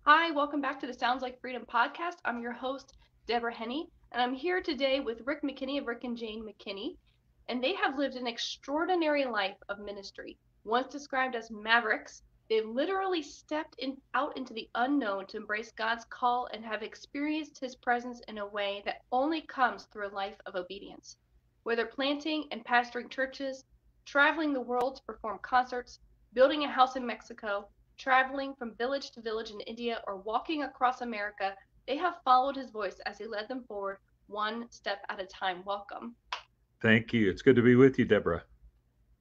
Hi, welcome back to the Sounds Like Freedom podcast. I'm your host, Deborah Henne, and I'm here today with Rick McKinney of Rick and Jane McKinney. And they have lived an extraordinary life of ministry. Once described as mavericks, they've literally out into the unknown to embrace God's call and have experienced his presence in a way that only comes through a life of obedience. Whether planting and pastoring churches, traveling the world to perform concerts, building a house in Mexico, traveling from village to village in India, or walking across America, they have followed his voice as he led them forward one step at a time. Welcome. Thank you. It's good to be with you, Deborah.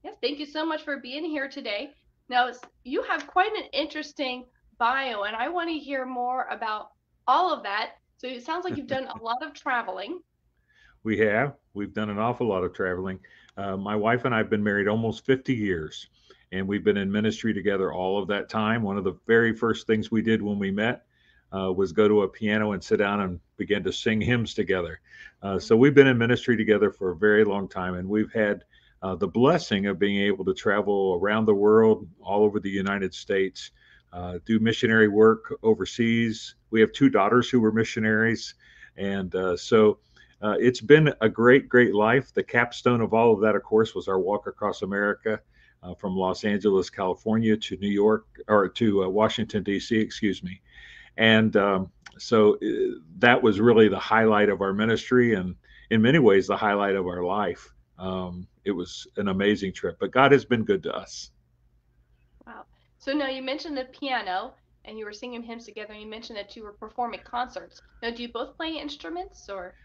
Yes, thank you so much for being here today. Now, you have quite an interesting bio, and I want to hear more about all of that. So it sounds like you've done a lot of traveling. We have. We've done an awful lot of traveling. My wife and I have been married almost 50 years, and we've been in ministry together all of that time. One of the very first things we did when we met was go to a piano and sit down and begin to sing hymns together. So we've been in ministry together for a very long time, and we've had the blessing of being able to travel around the world, all over the United States, do missionary work overseas. We have two daughters who were missionaries, and it's been a great, great life. The capstone of all of that, of course, was our walk across America from Los Angeles, California to New York, or to Washington, D.C., excuse me. And that was really the highlight of our ministry and in many ways the highlight of our life. It was an amazing trip, but God has been good to us. Wow. So now you mentioned the piano and you were singing hymns together, and you mentioned that you were performing concerts. Now, do you both play instruments or?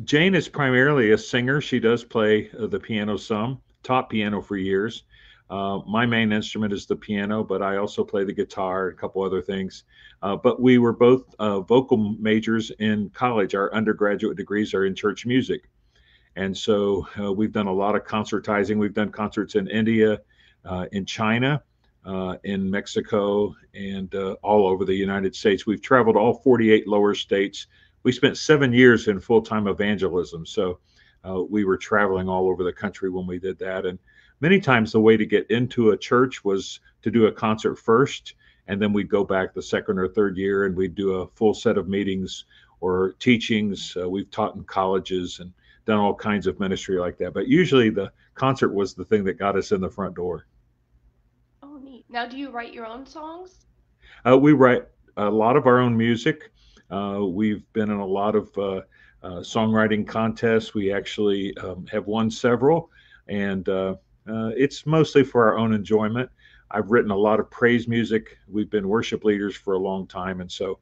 Jane is primarily a singer. She does play the piano some, taught piano for years. My main instrument is the piano, but I also play the guitar and a couple other things. But we were both vocal majors in college. Our undergraduate degrees are in church music. And so we've done a lot of concertizing. We've done concerts in India, in China, in Mexico, and all over the United States. We've traveled all 48 lower states. We spent 7 years in full time evangelism. So we were traveling all over the country when we did that. And many times the way to get into a church was to do a concert first. And then we'd go back the second or third year and we'd do a full set of meetings or teachings. We've taught in colleges and done all kinds of ministry like that. But usually the concert was the thing that got us in the front door. Oh, neat. Now, do you write your own songs? We write a lot of our own music. We've been in a lot of songwriting contests. We actually have won several, and it's mostly for our own enjoyment. I've written a lot of praise music. We've been worship leaders for a long time, and so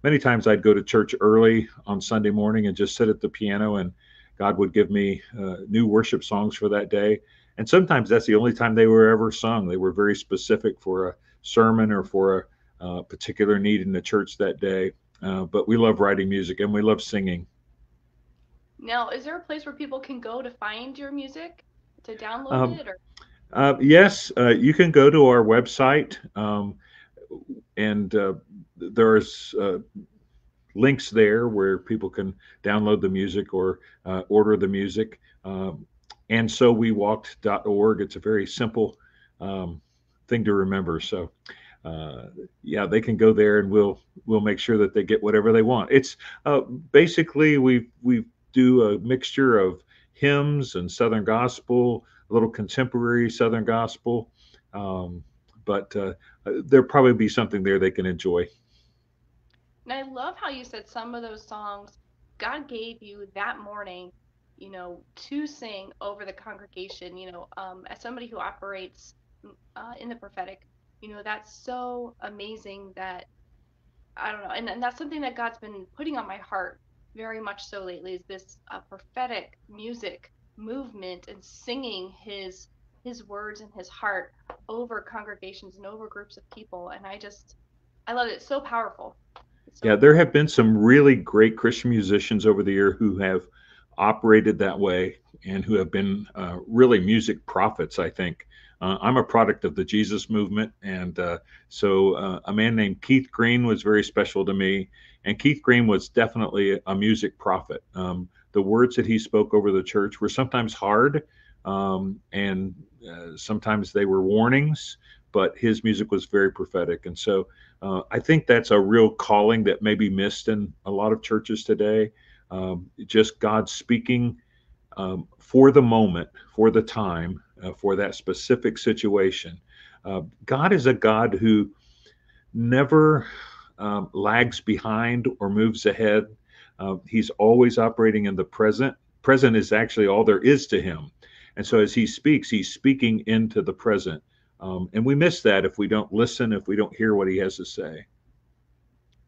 many times I'd go to church early on Sunday morning and just sit at the piano, and God would give me new worship songs for that day. And sometimes that's the only time they were ever sung. They were very specific for a sermon or for a particular need in the church that day. But we love writing music and we love singing. Now, is there a place where people can go to find your music, to download Um, it, or? yes, you can go to our website, and there's links there where people can download the music or order the music. And so we walked.org. It's a very simple thing to remember. So yeah, they can go there and we'll make sure that they get whatever they want. It's basically we do a mixture of hymns and Southern gospel, a little contemporary Southern gospel. Um, but there'll probably be something there they can enjoy. And I love how you said some of those songs God gave you that morning, to sing over the congregation. As somebody who operates in the prophetic, that's so amazing that I don't know, and that's something that God's been putting on my heart very much so lately is this prophetic music movement and singing his words and his heart over congregations and over groups of people, and I love it. It's so powerful. It's so Yeah, there have powerful. been some really great Christian musicians over the year who have operated that way and who have been really music prophets, I think. I'm a product of the Jesus movement. And a man named Keith Green was very special to me. And Keith Green was definitely a music prophet. The words that he spoke over the church were sometimes hard, and sometimes they were warnings, but his music was very prophetic. And so I think that's a real calling that may be missed in a lot of churches today. Just God speaking for the moment, for the time, for that specific situation. God is a God who never lags behind or moves ahead. He's always operating in the present. Present is actually all there is to him. And so as he speaks, he's speaking into the present. And we miss that if we don't listen, if we don't hear what he has to say.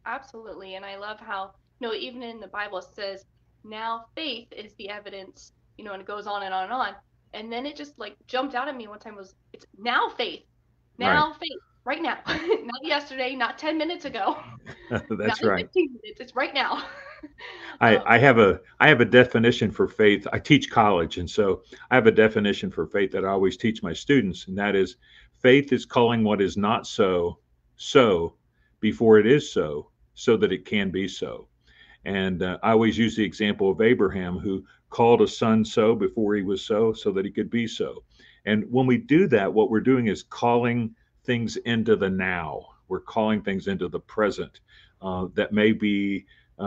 Absolutely. And I love how, even in the Bible it says, now faith is the evidence, and it goes on and on and on. And then it just like jumped out at me one time was, it's Right. now faith, right now, not yesterday, not 10 minutes ago, not That's in right. 15 minutes, it's right now. I, um, I have a I have a definition for faith. I teach college, and so I have a definition for faith that I always teach my students, and that is faith is calling what is not so so before it is so, so that it can be so. And I always use the example of Abraham, who called a son so before he was so, so that he could be so. And when we do that, what we're doing is calling things into the now. We're calling things into the present that may be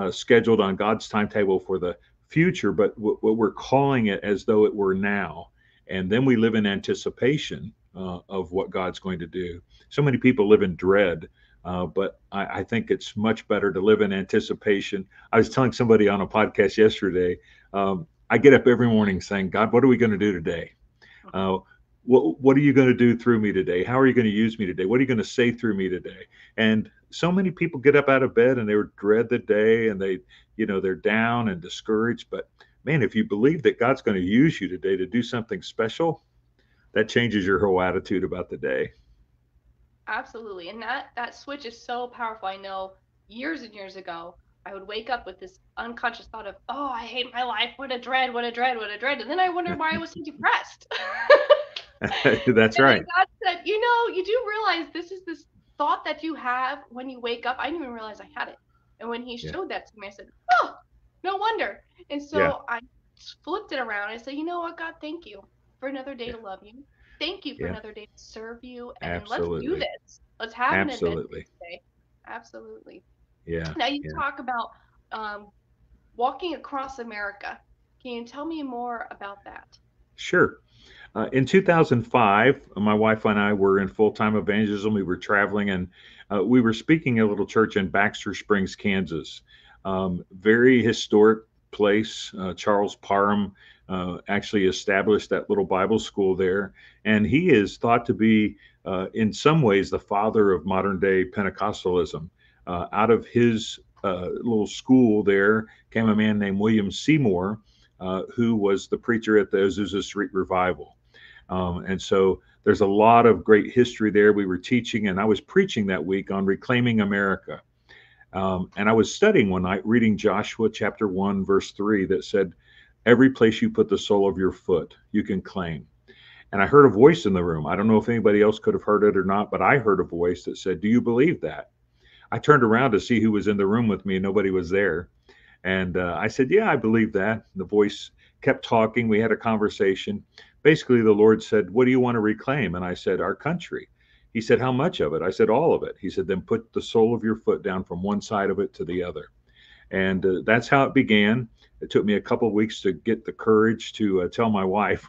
scheduled on God's timetable for the future, but what we're calling it as though it were now. And then we live in anticipation of what God's going to do. So many people live in dread, but I think it's much better to live in anticipation. I was telling somebody on a podcast yesterday, I get up every morning saying, God, what are we going to do today? Uh, what are you going to do through me today? How are you going to use me today? What are you going to say through me today? And so many people get up out of bed and they dread the day, and they're down and discouraged. But man, if you believe that God's going to use you today to do something special, that changes your whole attitude about the day. Absolutely. And that switch is so powerful. I know years and years ago, I would wake up with this unconscious thought of, oh, I hate my life. What a dread, what a dread, what a dread. And then I wondered why I was so depressed. That's And then right. God said, you do realize this thought that you have when you wake up. I didn't even realize I had it. And when he Yeah. showed that to me, I said, oh, no wonder. And Yeah. so I flipped it around. I said, you know what, God, thank you for another day Yeah. to love you. Thank you for Yeah. another day to serve you. And let's do Absolutely. this. Let's have an adventure Absolutely. today. Absolutely. Yeah. Now you Yeah. talk about um, walking across America. Can you tell me more about that? Sure. In 2005, my wife and I were in full time evangelism. We were traveling, and we were speaking at a little church in Baxter Springs, Kansas. Very historic place. Charles Parham actually established that little Bible school there. And he is thought to be, in some ways, the father of modern day Pentecostalism. Out of his little school there came a man named William Seymour, who was the preacher at the Azusa Street Revival. And so there's a lot of great history there. We were teaching, and I was preaching that week on reclaiming America. And I was studying one night, reading Joshua chapter 1, verse 3, that said, every place you put the sole of your foot, you can claim. And I heard a voice in the room. I don't know if anybody else could have heard it or not, but I heard a voice that said, do you believe that? I turned around to see who was in the room with me, and nobody was there. And I said, yeah, I believe that. The voice kept talking. We had a conversation. Basically, the Lord said, what do you want to reclaim? And I said, our country. He said, how much of it? I said, all of it. He said, then put the sole of your foot down from one side of it to the other. And that's how it began. It took me a couple of weeks to get the courage to tell my wife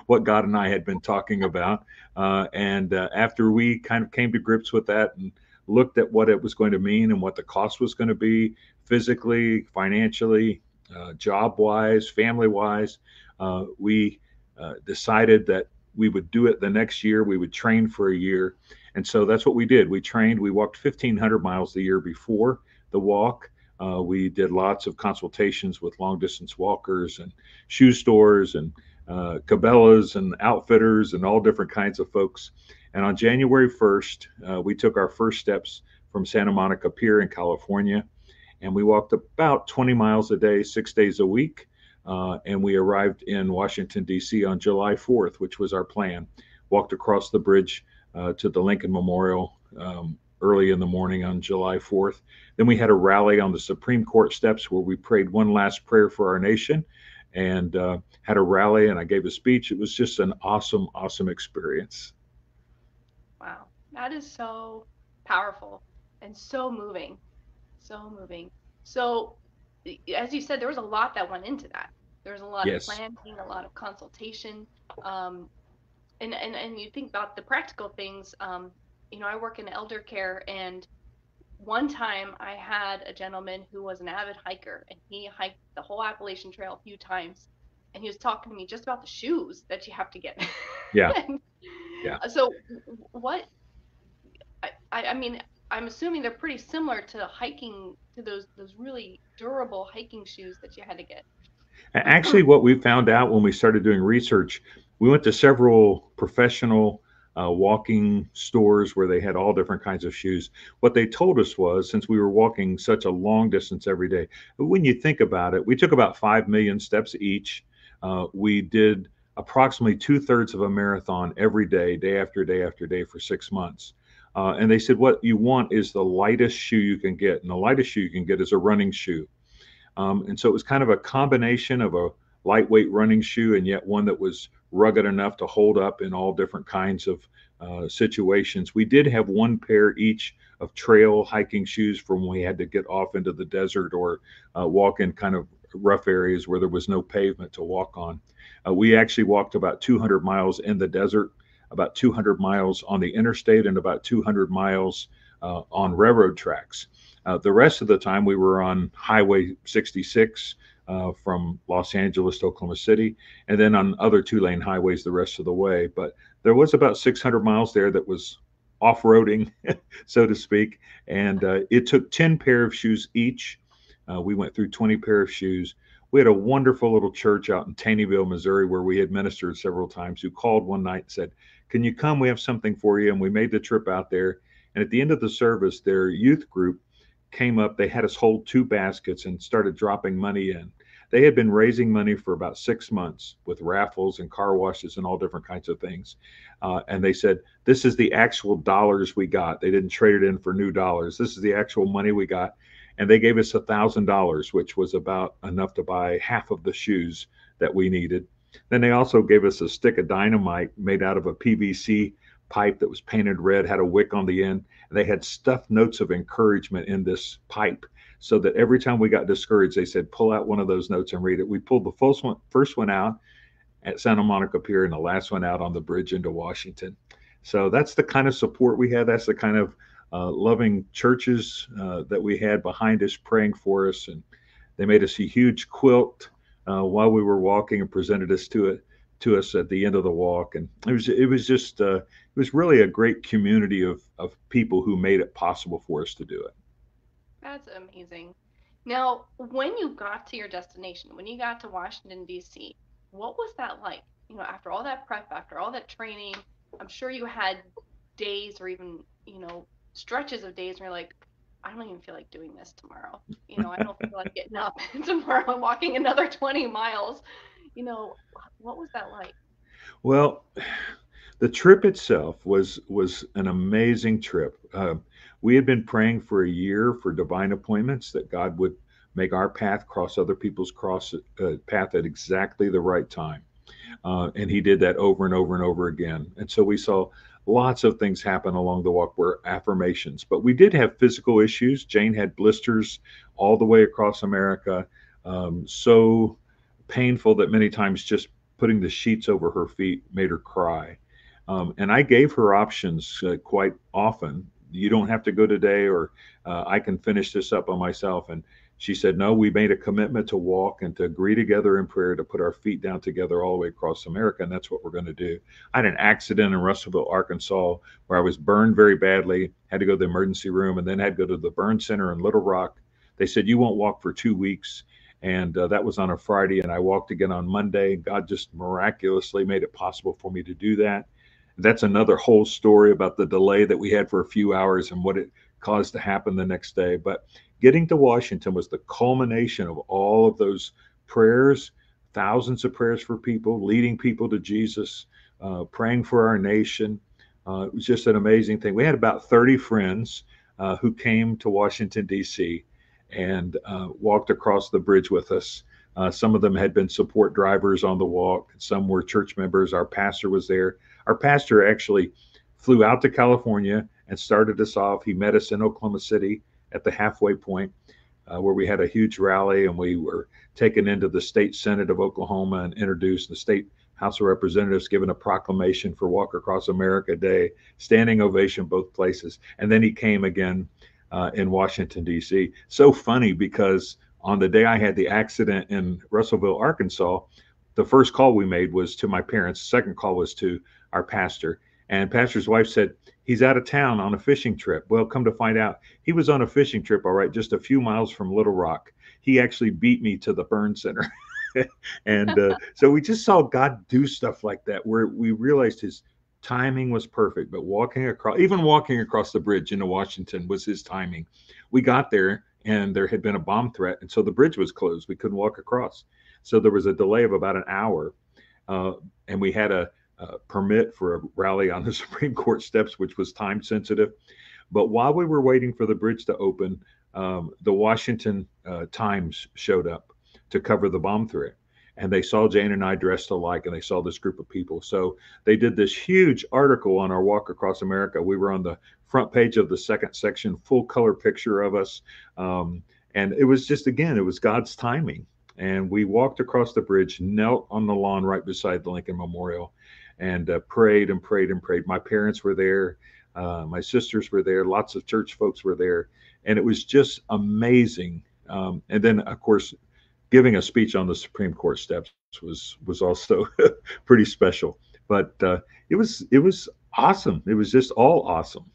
what God and I had been talking about. And after we kind of came to grips with that and looked at what it was going to mean and what the cost was going to be physically, financially, job wise, family wise, we decided that we would do it the next year. We would train for a year. And so that's what we did. We trained, we walked 1,500 miles the year before the walk. We did lots of consultations with long distance walkers and shoe stores and Cabela's and outfitters and all different kinds of folks. And on January 1st, we took our first steps from Santa Monica Pier in California. And we walked about 20 miles a day, 6 days a week. And we arrived in Washington, D.C. on July 4th, which was our plan. Walked across the bridge to the Lincoln Memorial early in the morning on July 4th. Then we had a rally on the Supreme Court steps where we prayed one last prayer for our nation and had a rally, and I gave a speech. It was just an awesome, awesome experience. Wow. That is so powerful and so moving. So moving. So, as you said, there was a lot that went into that. There was a lot of Yes. planning, a lot of consultation, um, and you think about the practical things. I work in elder care, and one time I had a gentleman who was an avid hiker, and he hiked the whole Appalachian Trail a few times, and he was talking to me just about the shoes that you have to get. Yeah. And Yeah. so, what I mean, I'm assuming they're pretty similar to hiking, to those really durable hiking shoes that you had to get. Actually, what we found out when we started doing research, we went to several professional walking stores where they had all different kinds of shoes. What they told us was, since we were walking such a long distance every day, when you think about it, we took about 5 million steps each. We did approximately two-thirds of a marathon every day, day after day after day for 6 months. And they said, what you want is the lightest shoe you can get. And the lightest shoe you can get is a running shoe. And so it was kind of a combination of a lightweight running shoe and yet one that was rugged enough to hold up in all different kinds of situations. We did have one pair each of trail hiking shoes for when we had to get off into the desert or walk in kind of rough areas where there was no pavement to walk on. We actually walked about 200 miles in the desert, about 200 miles on the interstate, and about 200 miles on railroad tracks. The rest of the time, we were on Highway 66 from Los Angeles to Oklahoma City, and then on other two-lane highways the rest of the way. But there was about 600 miles there that was off-roading, so to speak, and it took 10 pair of shoes each. We went through 20 pair of shoes. We had a wonderful little church out in Taneyville, Missouri, where we had ministered several times, who called one night and said, "Can you come? We have something for you." And we made the trip out there. And at the end of the service, their youth group came up. They had us hold two baskets and started dropping money in. They had been raising money for about 6 months with raffles and car washes and all different kinds of things. And they said, "This is the actual dollars we got." They didn't trade it in for new dollars. "This is the actual money we got." And they gave us $1,000, which was about enough to buy half of the shoes that we needed. Then they also gave us a stick of dynamite made out of a PVC pipe that was painted red, had a wick on the end. They had stuffed notes of encouragement in this pipe so that every time we got discouraged, they said, pull out one of those notes and read it. We pulled the first one out at Santa Monica Pier and the last one out on the bridge into Washington. So that's the kind of support we had. That's the kind of loving churches that we had behind us praying for us. And they made us a huge quilt while we were walking and presented us to us at the end of the walk. And it was just it was really a great community of people who made it possible for us to do it. That's amazing. Now, when you got to your destination, when you got to Washington, D.C., what was that like? After all that prep, after all that training, I'm sure you had days or even, stretches of days where you're like, I don't even feel like doing this tomorrow. I don't feel like getting up tomorrow and walking another 20 miles. You know, what was that like? Well, the trip itself was an amazing trip. We had been praying for a year for divine appointments that God would make our path cross other people's path at exactly the right time. And he did that over and over and over again. And so we saw lots of things happen along the walk were affirmations. But we did have physical issues. Jane had blisters all the way across America, so painful that many times just putting the sheets over her feet made her cry. And I gave her options quite often. You don't have to go today, or I can finish this up on myself. And she said, no, we made a commitment to walk and to agree together in prayer to put our feet down together all the way across America. And that's what we're going to do. I had an accident in Russellville, Arkansas, where I was burned very badly, had to go to the emergency room, and then had to go to the burn center in Little Rock. They said, you won't walk for 2 weeks. And that was on a Friday. And I walked again on Monday. God just miraculously made it possible for me to do that. That's another whole story about the delay that we had for a few hours and what it caused to happen the next day. But getting to Washington was the culmination of all of those prayers, thousands of prayers for people, leading people to Jesus, praying for our nation. It was just an amazing thing. We had about 30 friends who came to Washington, D.C., and walked across the bridge with us. Some of them had been support drivers on the walk. Some were church members. Our pastor was there. Our pastor actually flew out to California and started us off. He met us in Oklahoma City at the halfway point, where we had a huge rally, and we were taken into the state Senate of Oklahoma and introduced the state House of Representatives, given a proclamation for Walk Across America Day, standing ovation both places. And then he came again in Washington, D.C. So funny, because on the day I had the accident in Russellville, Arkansas, the first call we made was to my parents. The second call was to our pastor. And pastor's wife said, he's out of town on a fishing trip. Well, come to find out, he was on a fishing trip, all right, just a few miles from Little Rock. He actually beat me to the burn center. And so we just saw God do stuff like that, where we realized his timing was perfect. But even walking across the bridge into Washington was his timing. We got there and there had been a bomb threat. And so the bridge was closed. We couldn't walk across. So there was a delay of about an hour. And we had a permit for a rally on the Supreme Court steps, which was time sensitive. But while we were waiting for the bridge to open, the Washington Times showed up to cover the bomb threat. And they saw Jane and I dressed alike, and they saw this group of people. So they did this huge article on our Walk Across America. We were on the front page of the second section, full color picture of us. And it was just, again, it was God's timing. And we walked across the bridge, knelt on the lawn right beside the Lincoln Memorial, and prayed and prayed and prayed. My parents were there. My sisters were there. Lots of church folks were there. And it was just amazing. And then, of course, giving a speech on the Supreme Court steps was also pretty special. But it was awesome. It was just all awesome.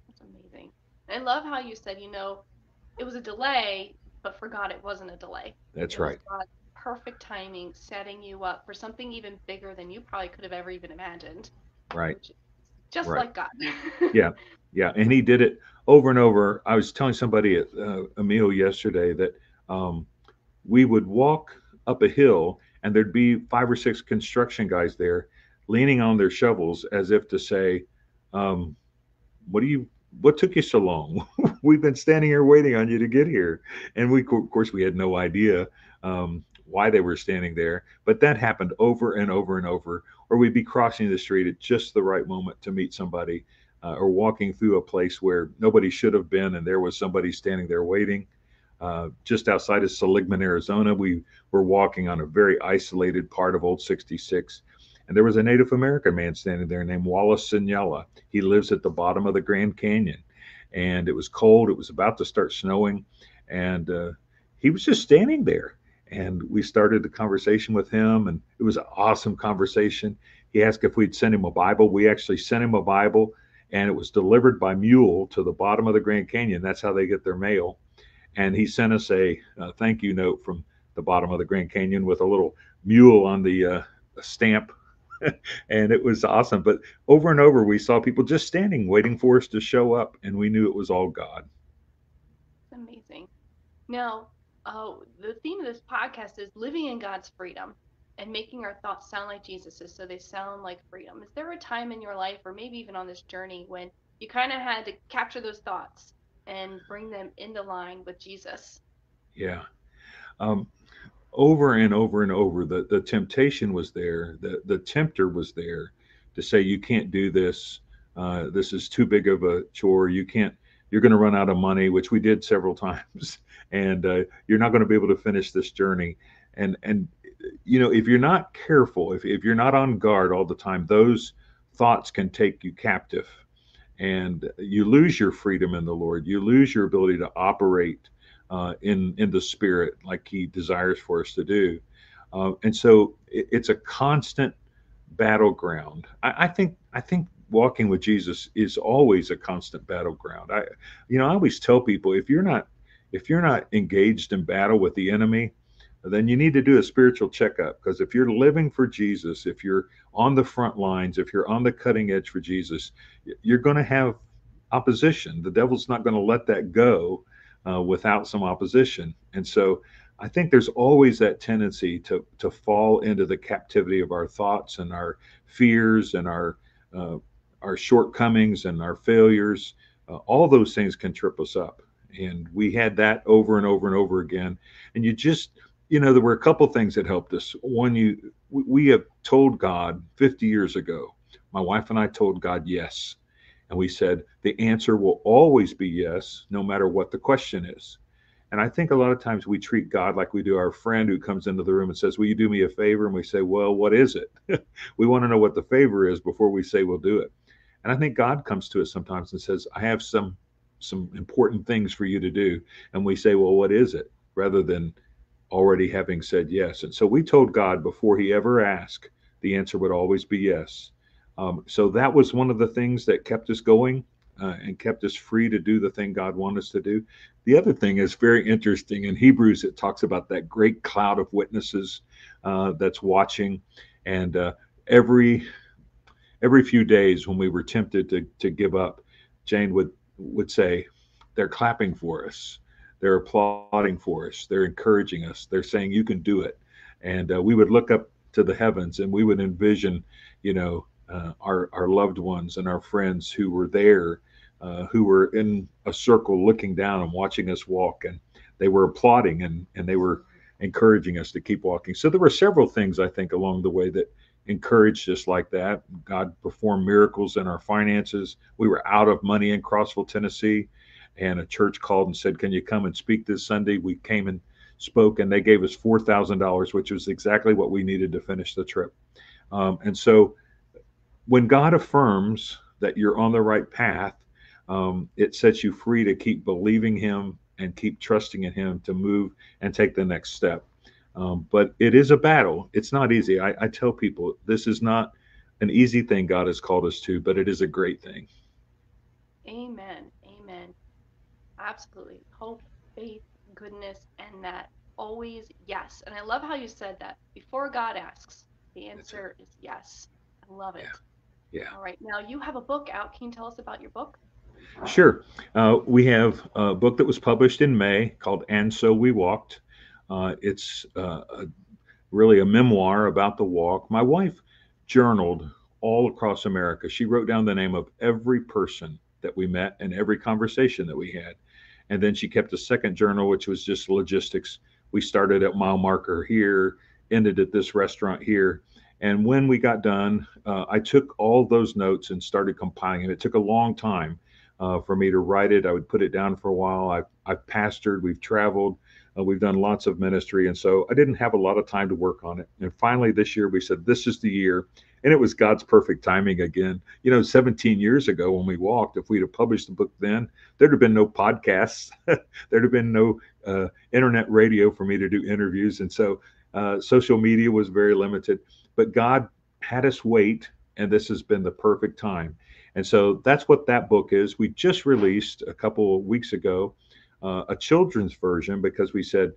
That's amazing. I love how you said, it was a delay, but for God, it wasn't a delay. That's It was right. God's perfect timing setting you up for something even bigger than you probably could have ever even imagined, Right. which is just Right. like God. Yeah. Yeah. And he did it over and over. I was telling somebody at a meal yesterday that um, we would walk up a hill, and there'd be 5 or 6 construction guys there leaning on their shovels as if to say, um, what took you so long? We've been standing here waiting on you to get here. And of course, we had no idea why they were standing there. But that happened over and over and over. Or we'd be crossing the street at just the right moment to meet somebody, or walking through a place where nobody should have been, and there was somebody standing there waiting. Just outside of Seligman, Arizona, we were walking on a very isolated part of Old 66. And there was a Native American man standing there named Wallace Signella. He lives at the bottom of the Grand Canyon. And it was cold. It was about to start snowing. And he was just standing there. And we started the conversation with him. And it was an awesome conversation. He asked if we'd send him a Bible. We actually sent him a Bible. And it was delivered by mule to the bottom of the Grand Canyon. That's how they get their mail. And he sent us a thank you note from the bottom of the Grand Canyon with a little mule on the stamp. And it was awesome. But over and over, we saw people just standing, waiting for us to show up, and we knew it was all God. Amazing. Now, the theme of this podcast is living in God's freedom and making our thoughts sound like Jesus's, so they sound like freedom. Is there a time in your life, or maybe even on this journey, when you kind of had to capture those thoughts and bring them into line with Jesus? Yeah. Um, Over and over and over, the temptation was there. The tempter was there to say, you can't do this. This is too big of a chore. You can't, you're going to run out of money, which we did several times. And you're not going to be able to finish this journey. And if you're not careful, if you're not on guard all the time, those thoughts can take you captive, and you lose your freedom in the Lord. You lose your ability to operate in the Spirit like He desires for us to do. And so it's a constant battleground. I think walking with Jesus is always a constant battleground. I always tell people, if you're not engaged in battle with the enemy, then you need to do a spiritual checkup, because if you're living for Jesus, if you're on the front lines, if you're on the cutting edge for Jesus, you're going to have opposition. The devil's not going to let that go without some opposition. And so I think there's always that tendency to fall into the captivity of our thoughts and our fears and our shortcomings and our failures. All those things can trip us up. And we had that over and over and over again. And there were a couple things that helped us. One, we have told God 50 years ago, My wife and I told God yes. And we said, the answer will always be yes, no matter what the question is. And I think a lot of times we treat God like we do our friend who comes into the room and says, will you do me a favor? And we say, well, what is it? We want to know what the favor is before we say we'll do it. And I think God comes to us sometimes and says, I have some important things for you to do. And we say, well, what is it? Rather than already having said yes. And so we told God before he ever asked, the answer would always be yes. So that was one of the things that kept us going and kept us free to do the thing God wanted us to do. The other thing is very interesting. In Hebrews, it talks about that great cloud of witnesses that's watching. And every few days when we were tempted to give up, Jane would say, they're clapping for us. They're applauding for us. They're encouraging us. They're saying, you can do it. And we would look up to the heavens and we would envision, our loved ones and our friends who were there, who were in a circle looking down and watching us walk. And they were applauding and they were encouraging us to keep walking. So there were several things, I think, along the way that encouraged us like that. God performed miracles in our finances. We were out of money in Crossville, Tennessee, and a church called and said, can you come and speak this Sunday? We came and spoke, and they gave us $4,000, which was exactly what we needed to finish the trip. And so when God affirms that you're on the right path, it sets you free to keep believing Him and keep trusting in Him to move and take the next step. But it is a battle. It's not easy. I tell people this is not an easy thing God has called us to, but it is a great thing. Amen. Amen. Absolutely. Hope, faith, goodness, and that always yes. And I love how you said that. Before God asks, the That's it. answer is yes. I love Yeah. it. Yeah. All right. Now you have a book out. Can you tell us about your book? Sure. We have a book that was published in May called And So We Walked. It's really a memoir about the walk. My wife journaled all across America. She wrote down the name of every person that we met and every conversation that we had. And then she kept a second journal, which was just logistics. We started at mile marker here, ended at this restaurant here. And when we got done, I took all those notes and started compiling it. It took a long time for me to write it. I would put it down for a while. I've pastored, we've traveled, we've done lots of ministry. And so I didn't have a lot of time to work on it. And finally, this year, we said, this is the year. And it was God's perfect timing again. 17 years ago when we walked, if we'd have published the book then, there'd have been no podcasts. There'd have been no internet radio for me to do interviews. And so social media was very limited. But God had us wait, and this has been the perfect time. And so that's what that book is. We just released a couple of weeks ago a children's version because we said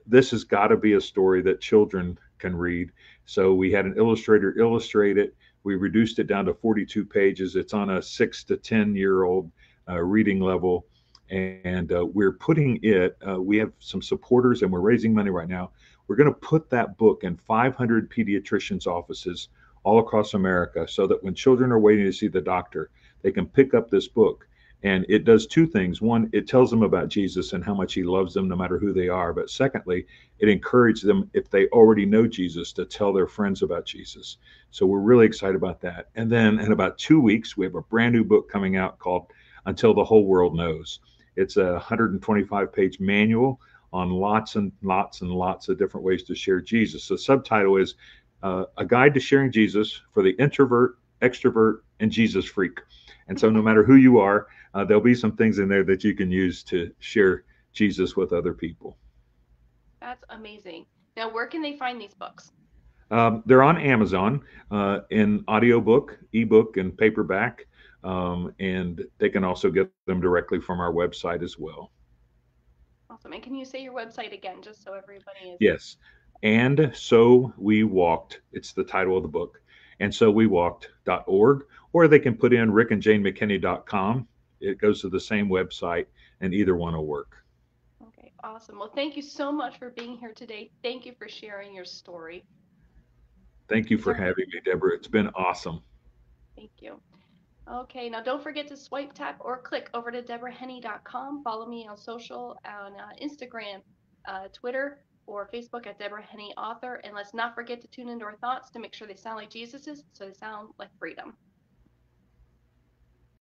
this has got to be a story that children can read. So we had an illustrator illustrate it. We reduced it down to 42 pages. It's on a 6 to 10 year old reading level. And we're putting it, we have some supporters and we're raising money right now. We're going to put that book in 500 pediatricians' offices all across America so that when children are waiting to see the doctor, they can pick up this book. And it does two things. One, it tells them about Jesus and how much he loves them no matter who they are. But secondly, it encourages them, if they already know Jesus, to tell their friends about Jesus. So we're really excited about that. And then in about 2 weeks, we have a brand new book coming out called Until the Whole World Knows. It's a 125-page manual on lots and lots and lots of different ways to share Jesus. The subtitle is A Guide to Sharing Jesus for the Introvert, Extrovert, and Jesus Freak. And so no matter who you are, there'll be some things in there that you can use to share Jesus with other people. That's amazing. Now, where can they find these books? They're on Amazon in audiobook, ebook, and paperback. And they can also get them directly from our website as well. Awesome. And can you say your website again, just so everybody is? Yes. And So We Walked. It's the title of the book. And So We Walked.org. Or they can put in rickandjanemckinney.com. It goes to the same website, and either one will work. Okay, awesome. Well, thank you so much for being here today. Thank you for sharing your story. Thank you Is for there any? having me, Deborah. It's been awesome. Thank you. Okay, now don't forget to swipe, tap, or click over to deborahhenne.com. Follow me on social, on Instagram, Twitter, or Facebook at Deborah Henne Author. And let's not forget to tune into our thoughts to make sure they sound like Jesus's, so they sound like freedom.